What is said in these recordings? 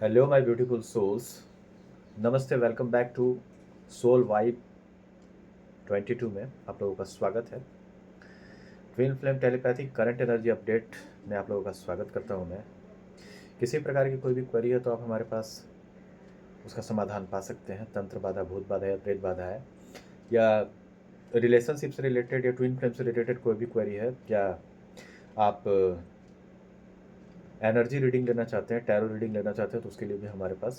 Hello my beautiful souls. नमस्ते, welcome back to soul vibe 22 में आप लोगों का स्वागत है। Twin flame telepathy current energy update में आप लोगों का स्वागत करता हूं मैं। किसी प्रकार की कोई भी क्वेरी है तो आप हमारे पास उसका समाधान पा सकते हैं। तंत्र बाधा, भूत बाधा या प्रेत बाधा है, या रिलेशनशिप से रिलेटेड या ट्विन फ्लेम से रिलेटेड कोई भी क्वेरी है, या आप एनर्जी रीडिंग लेना चाहते हैं, टैरो रीडिंग लेना चाहते हैं, तो उसके लिए भी हमारे पास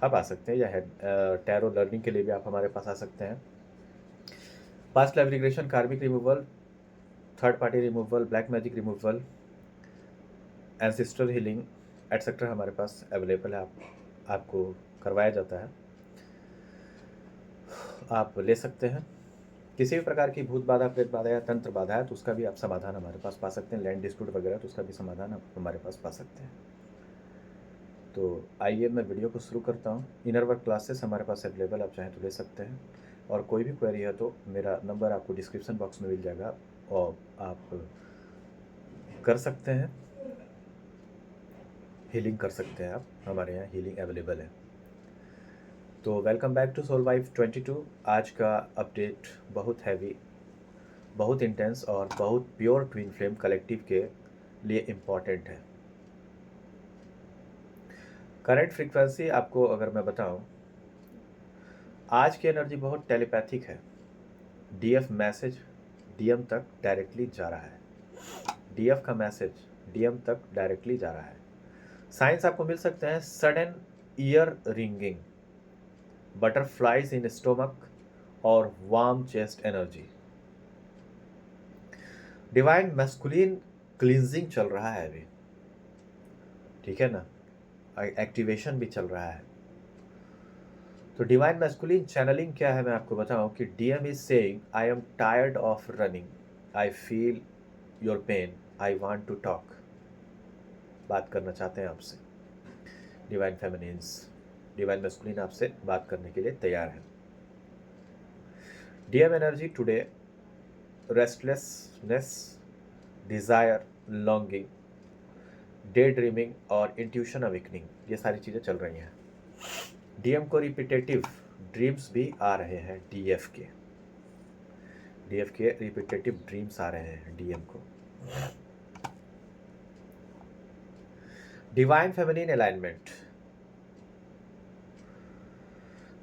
आप आ सकते हैं। या टैरो लर्निंग के लिए भी आप हमारे पास आ सकते हैं। पास्ट लाइफ रिग्रेशन, कार्मिक removal, third party removal, black magic removal, ancestral healing etcetera हमारे पास अवेलेबल है। आपको करवाया जाता है, आप ले सकते हैं। किसी भी प्रकार की भूत बाधा, प्रेत बाधा या तंत्र बाधा है तो उसका भी आप समाधान हमारे पास पा सकते हैं। लैंड डिस्प्यूट वगैरह तो उसका भी समाधान आप हमारे पास पा सकते हैं। तो आइए मैं वीडियो को शुरू करता हूँ। इनर वर्क क्लासेस हमारे पास अवेलेबल, आप चाहें तो ले सकते हैं। और कोई भी क्वेरी है तो मेरा नंबर आपको डिस्क्रिप्शन बॉक्स में मिल जाएगा और आप कर सकते हैं, हीलिंग कर सकते हैं। आप हमारे यहाँ हीलिंग अवेलेबल है। तो welcome back to soul wife 22। आज का अपडेट बहुत हैवी, बहुत इंटेंस और बहुत प्योर ट्विन फ्लेम कलेक्टिव के लिए इम्पॉर्टेंट है। करंट फ्रीक्वेंसी आपको अगर मैं बताऊं, आज की एनर्जी बहुत टेलीपैथिक है। डीएफ मैसेज डीएम तक डायरेक्टली जा रहा है। डीएफ का मैसेज डीएम तक डायरेक्टली जा रहा है। साइंस आपको मिल सकते हैं: sudden ear ringing, butterflies in stomach और warm chest energy. Divine masculine cleansing चल रहा है अभी, ठीक है ना, एक्टिवेशन भी चल रहा है। तो डिवाइन मैस्कुलिन चैनलिंग क्या है मैं आपको बताऊं कि DM is saying I am tired of running, I feel your pain, I want to talk. बात करना चाहते हैं आपसे। डिवाइन फेमिनिन्स, डिवाइन मैस्कुलिन आपसे बात करने के लिए तैयार है। DM energy today: restlessness, desire, longing, daydreaming और इंट्यूशन अवेकनिंग, ये सारी चीज़ें चल रही हैं। डीएम को रिपीटेटिव ड्रीम्स भी आ रहे हैं। डीएफ के रिपीटेटिव ड्रीम्स आ रहे हैं डीएम को। Divine feminine alignment,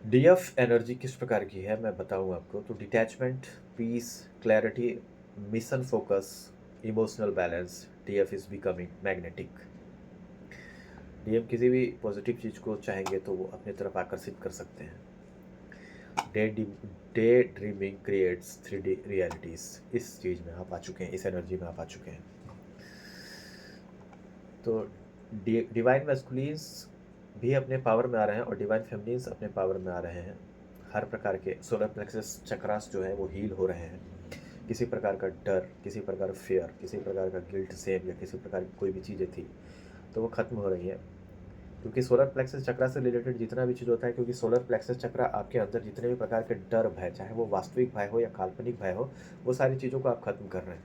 DF energy किस प्रकार की है मैं बताऊं आपको। तो detachment, peace, clarity, mission focus, emotional balance. DF is becoming magnetic. DM किसी भी पॉजिटिव चीज़ को चाहेंगे तो वो अपनी तरफ आकर्षित कर सकते हैं। Day dreaming creates 3D realities, इस चीज़ में आप आ चुके हैं, इस एनर्जी में आप आ चुके हैं। तो डिवाइन मैस्कुलिन्स भी अपने पावर में आ रहे हैं और डिवाइन फेमिनिन्स अपने पावर में आ रहे हैं। हर प्रकार के सोलर प्लेक्सस चक्रास जो है वो हील हो रहे हैं। किसी प्रकार का डर, किसी प्रकार का फेयर, किसी प्रकार का गिल्ट सेम या किसी प्रकार की कोई भी चीज़ें थी तो वो ख़त्म हो रही हैं। क्योंकि सोलर प्लेक्सस चक्रा से रिलेटेड जितना भी चीज़ होता है, क्योंकि सोलर प्लेक्सस चक्रा आपके अंदर जितने भी प्रकार के डर भय, चाहे वो वास्तविक भय हो या काल्पनिक भय हो, वो सारी चीज़ों को आप खत्म कर रहे हैं।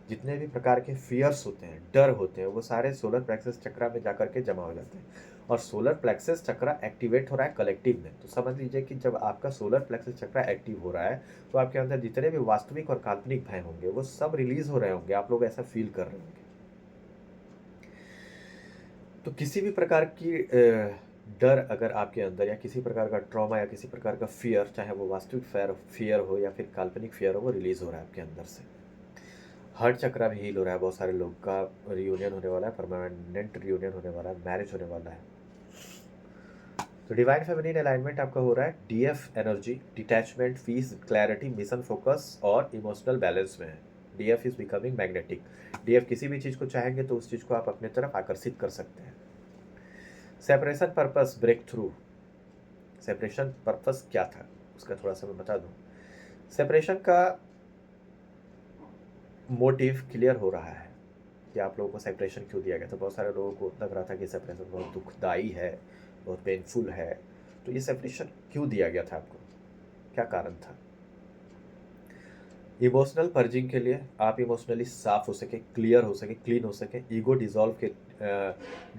जितने भी प्रकार के फियर्स होते हैं, डर होते हैं, वो सारे सोलर प्लेक्सस चक्रा में जाकर के जमा हो जाते हैं। और सोलर प्लेक्सस चक्रा एक्टिवेट हो रहा है कलेक्टिव में। तो समझ लीजिए कि जब आपका सोलर प्लेक्सस चक्रा एक्टिव हो रहा है तो आपके अंदर जितने भी वास्तविक और काल्पनिक भय होंगे वो सब रिलीज हो रहे होंगे। आप लोग ऐसा फील कर रहे होंगे। तो किसी भी प्रकार की डर अगर आपके अंदर, या किसी प्रकार का ट्रॉमा, या किसी प्रकार का फियर, चाहे वो वास्तविक फियर हो या फिर काल्पनिक फियर हो, वो रिलीज हो रहा है आपके अंदर से। हार्ट चक्रा भी हील हो रहा है। बहुत सारे लोग का रियूनियन होने वाला है, परमानेंट रियूनियन होने वाला है, मैरिज होने वाला है। तो डिवाइन फेमिनिन अलाइनमेंट आपका हो रहा है DF energy, detachment, peace, clarity, mission focus और इमोशनल बैलेंस में है। DF is becoming magnetic. DF किसी भी चीज़ को चाहेंगे तो उस चीज़ को आप अपने तरफ आकर्षित कर सकते हैं। Separation purpose breakthrough. Separation purpose क्या था उसका थोड़ा सा मैं बता दूं। सेपरेशन का मोटिव क्लियर हो रहा है कि आप लोगों को सेपरेशन क्यों दिया गया था। बहुत सारे लोगों को लग रहा था कि सेपरेशन बहुत दुखदाई है, बहुत पेनफुल है। तो ये सेपरेशन क्यों दिया गया था आपको, क्या कारण था। इमोशनल पर्जिंग के लिए आप इमोशनली साफ हो सके, क्लियर हो सके, क्लीन हो सके, ईगो डिज़ोल्व के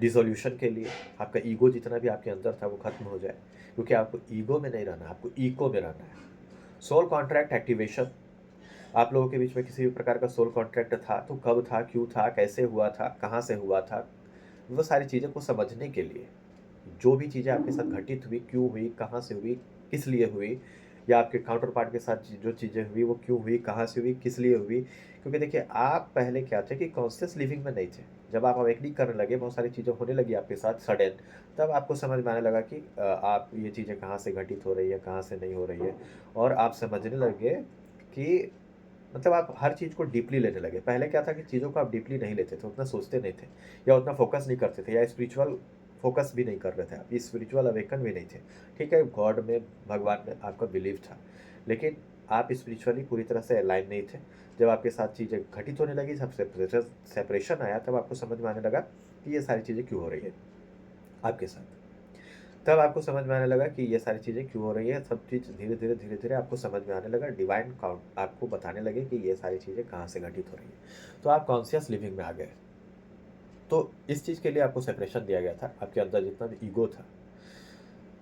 डिसोल्यूशन के लिए आपका ईगो जितना भी आपके अंदर था वो खत्म हो जाए, क्योंकि आपको ईगो में नहीं रहना, आपको इको में रहना है। सोल कॉन्ट्रैक्ट एक्टिवेशन, आप लोगों के बीच में किसी भी प्रकार का सोल कॉन्ट्रैक्ट था तो कब था, क्यों था, कैसे हुआ था, कहाँ से हुआ था, वो सारी चीज़ें को समझने के लिए, जो भी चीज़ें आपके साथ घटित हुई, क्यों हुई, कहाँ से हुई, किस लिए हुई, या आपके काउंटर पार्ट के साथ जो चीज़ें हुई वो क्यों हुई, कहाँ से हुई, किस लिए हुई। क्योंकि देखिए आप पहले क्या थे कि कॉन्शियस लिविंग में नहीं थे। जब आप अवेकनिंग करने लगे, बहुत सारी चीज़ें होने लगी आपके साथ सडन, तब आपको समझ में आने लगा कि आप ये चीज़ें कहाँ से घटित हो रही है, कहाँ से नहीं हो रही है, और आप समझने लगे कि मतलब आप हर चीज़ को डीपली लेने लगे। पहले क्या था कि चीज़ों को आप डीपली नहीं लेते थे, उतना सोचते नहीं थे, या उतना फ़ोकस नहीं करते थे, या स्पिरिचुअल फ़ोकस भी नहीं कर रहे थे आप, स्पिरिचुअल अवेकन भी नहीं थे। ठीक है, गॉड में, भगवान में आपका बिलीव था, लेकिन आप स्पिरिचुअली पूरी तरह से अलाइन नहीं थे। जब आपके साथ चीज़ें घटित होने लगी, सब सेपरेशन आया, तब आपको समझ में आने लगा कि ये सारी चीज़ें क्यों हो रही है आपके साथ। तब आपको समझ में आने लगा कि ये सारी चीज़ें क्यों हो रही है, सब चीज़ धीरे-धीरे आपको समझ में आने लगा, डिवाइन काउंट आपको बताने लगे कि ये सारी चीज़ें कहाँ से घटित हो रही है। तो आप कॉन्शियस लिविंग में आ गए। तो इस चीज़ के लिए आपको सेपरेशन दिया गया था, आपके अंदर जितना भी ईगो था,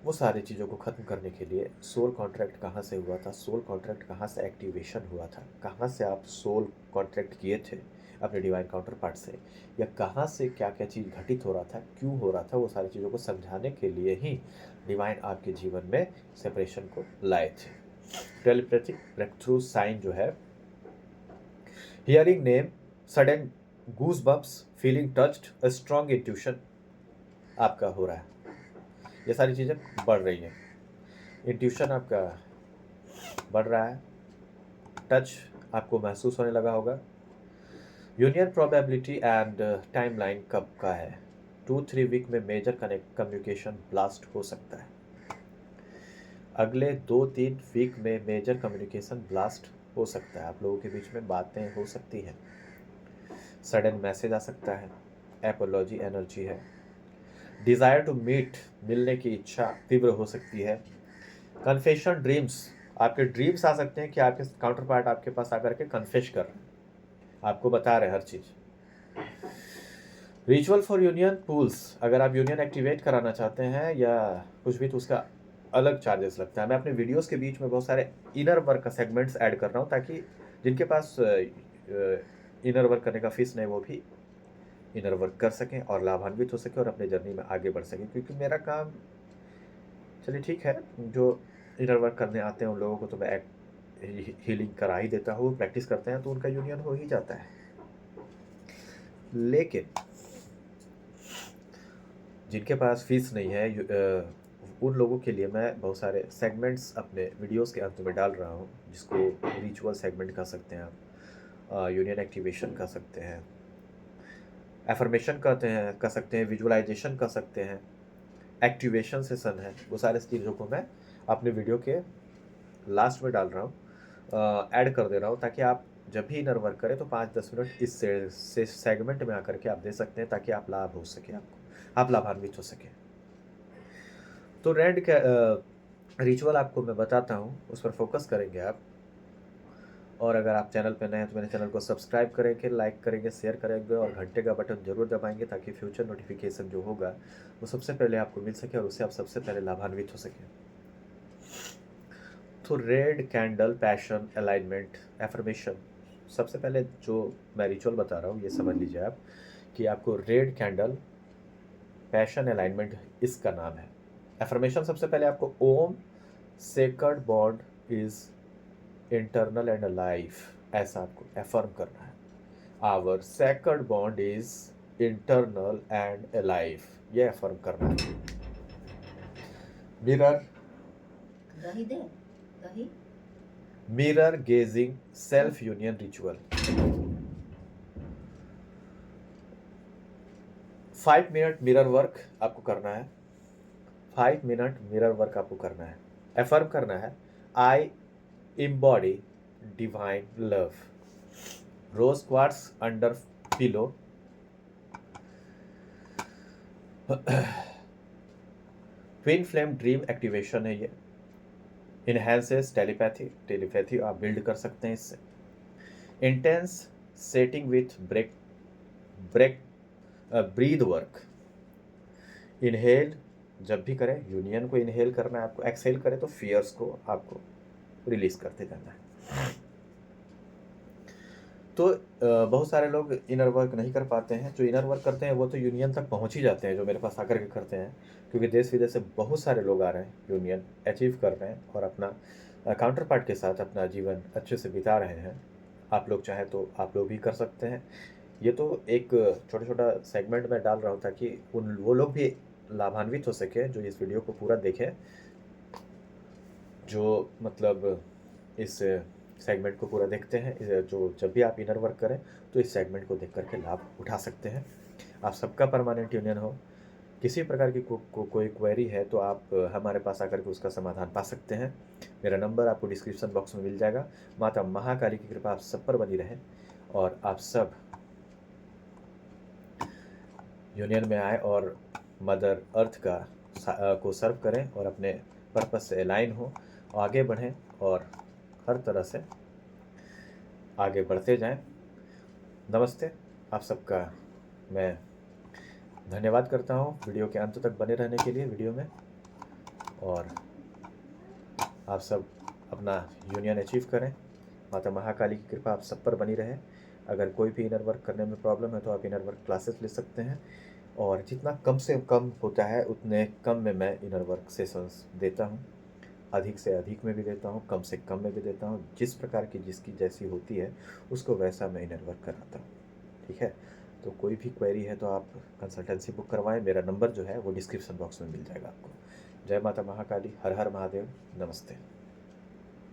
वो सारी चीज़ों को ख़त्म करने के लिए सोल कॉन्ट्रैक्ट कहाँ से हुआ था, सोल कॉन्ट्रैक्ट कहाँ से एक्टिवेशन हुआ था, कहाँ से आप सोल कॉन्ट्रैक्ट किए थे अपने डिवाइन काउंटर पार्ट से, या कहाँ से क्या-क्या चीज़ घटित हो रहा था, क्यों हो रहा था, वो सारी चीज़ों को समझाने के लिए ही डिवाइन आपके जीवन में सेपरेशन को लाए थे। टेलीपैथिक ब्रेक थ्रू साइन जो है, hearing name, sudden goose bumps, feeling touched, a strong intuition आपका हो रहा है। ये सारी चीज़ें बढ़ रही हैं। इंट्यूशन आपका बढ़ रहा है, टच आपको महसूस होने लगा होगा। यूनियन प्रोबेबिलिटी एंड टाइमलाइन कब का है? 2-3 वीक में मेजर कम्युनिकेशन ब्लास्ट हो सकता है। अगले 2-3 वीक में मेजर कम्युनिकेशन ब्लास्ट हो सकता है, आप लोगों के बीच में बातें हो सकती हैं, सडन मैसेज आ सकता है, एपोलॉजी एनर्जी है, डिज़ायर टू मीट, मिलने की इच्छा तीव्र हो सकती है, कन्फेशन ड्रीम्स, आपके ड्रीम्स आ सकते हैं कि आपके काउंटर पार्ट आपके पास आकर के कन्फेश कर रहे हैं, आपको बता रहे हैं हर चीज़। रिचुअल फॉर यूनियन पूल्स, अगर आप यूनियन एक्टिवेट कराना चाहते हैं या कुछ भी, तो उसका अलग चार्जेस लगता है। मैं अपने वीडियोस के बीच में बहुत सारे इनर वर्क का सेगमेंट्स ऐड कर रहा हूँ, ताकि जिनके पास इनर वर्क करने का फीस नहीं, वो भी इनर वर्क कर सकें और लाभान्वित हो सकें और अपने जर्नी में आगे बढ़ सकें। क्योंकि मेरा काम, चलिए ठीक है, जो इनर वर्क करने आते हैं उन लोगों को तो मैं हीलिंग करा ही देता हूँ, प्रैक्टिस करते हैं तो उनका यूनियन हो ही जाता है। लेकिन जिनके पास फीस नहीं है, उन लोगों के लिए मैं बहुत सारे सेगमेंट्स अपने वीडियोस के अंत में डाल रहा हूँ, जिसको रिचुअल सेगमेंट कह सकते हैं आप, यूनियन एक्टिवेशन कह सकते हैं, एफर्मेशन कहते हैं, कह सकते हैं, विजुअलाइजेशन कह सकते हैं, एक्टिवेशन सेशन है। वो सारे चीज़ों को मैं अपने वीडियो के लास्ट में डाल रहा हूँ, ऐड कर दे रहा हूँ, ताकि आप जब भी इनर वर्क करें तो 5-10 मिनट इस से सेगमेंट में आकर के आप दे सकते हैं, ताकि आप लाभ हो सके, आपको आप लाभान्वित हो सकें। तो रेड रिचुअल आपको मैं बताता हूँ, उस पर फोकस करेंगे आप। और अगर आप चैनल पर नए हैं तो मेरे चैनल को सब्सक्राइब करेंगे, लाइक करेंगे, शेयर करेंगे और घंटे का बटन जरूर दबाएंगे, ताकि फ्यूचर नोटिफिकेशन जो होगा वो सबसे पहले आपको मिल सके और उससे आप सबसे पहले लाभान्वित हो सकें। तो red candle passion alignment affirmation, सबसे पहले जो मैं रिचुअल बता रहा हूँ ये समझ लीजिए आप, कि आपको रेड कैंडल पैशन अलाइनमेंट इसका नाम है। एफर्मेशन सबसे पहले आपको ओम sacred bond is internal and alive, ऐसा आपको एफर्म करना है। Our sacred bond is internal and alive, ये एफर्म करना है। मिरर, दही दे दही mirror gazing self union ritual, 5 minute mirror work आपको करना है। 5 मिनट मिरर वर्क आपको करना है, एफर्म करना है, I embody divine love, rose quartz under pillow, twin flame dream activation है ये, इनहेंसेस टेलीपैथी, टेलीपैथी आप बिल्ड कर सकते हैं इससे, intense setting with break break breathwork. Inhale जब भी करें, यूनियन को इनहेल करना है आपको, एक्सहेल करें तो फियर्स को आपको रिलीज करते जाना है। तो बहुत सारे लोग इनर वर्क नहीं कर पाते हैं। जो इनर वर्क करते हैं वो तो यूनियन तक पहुंच ही जाते हैं, जो मेरे पास आकर के करते हैं, क्योंकि देश विदेश से बहुत सारे लोग आ रहे हैं, यूनियन अचीव कर रहे हैं और अपना काउंटर पार्ट के साथ अपना जीवन अच्छे से बिता रहे हैं। आप लोग चाहें तो आप लोग भी कर सकते हैं। ये तो एक छोटा छोटा सेगमेंट में डाल रहा हूँ ताकि वो लोग भी लाभान्वित हो सके जो इस वीडियो को पूरा देखें, जो मतलब इस सेगमेंट को पूरा देखते हैं। जो जब भी आप इनर वर्क करें तो इस सेगमेंट को देख करके लाभ उठा सकते हैं। आप सबका परमानेंट यूनियन हो, किसी प्रकार की कोई क्वेरी है तो आप हमारे पास आकर के उसका समाधान पा सकते हैं। मेरा नंबर आपको डिस्क्रिप्शन बॉक्स में मिल जाएगा। माता महाकाली की कृपा आप सब पर बनी रहे और आप सब यूनियन में आए और मदर अर्थ को सर्व करें और अपने पर्पस से अलाइन हो, आगे बढ़ें और हर तरह से आगे बढ़ते जाएं। नमस्ते। आप सबका मैं धन्यवाद करता हूं वीडियो के अंत तक बने रहने के लिए वीडियो में, और आप सब अपना यूनियन अचीव करें। माता महाकाली की कृपा आप सब पर बनी रहे। अगर कोई भी इनर वर्क करने में प्रॉब्लम है तो आप इनर वर्क क्लासेस ले सकते हैं, और जितना कम से कम होता है उतने कम में मैं इनर वर्क सेशंस देता हूं। अधिक से अधिक में भी देता हूं, कम से कम में भी देता हूं। जिस प्रकार की जिसकी जैसी होती है उसको वैसा मैं इनर वर्क कराता हूं। ठीक है, तो कोई भी क्वेरी है तो आप कंसल्टेंसी बुक करवाएं। मेरा नंबर जो है वो डिस्क्रिप्शन बॉक्स में मिल जाएगा आपको। जय माता महाकाली, हर हर महादेव, नमस्ते।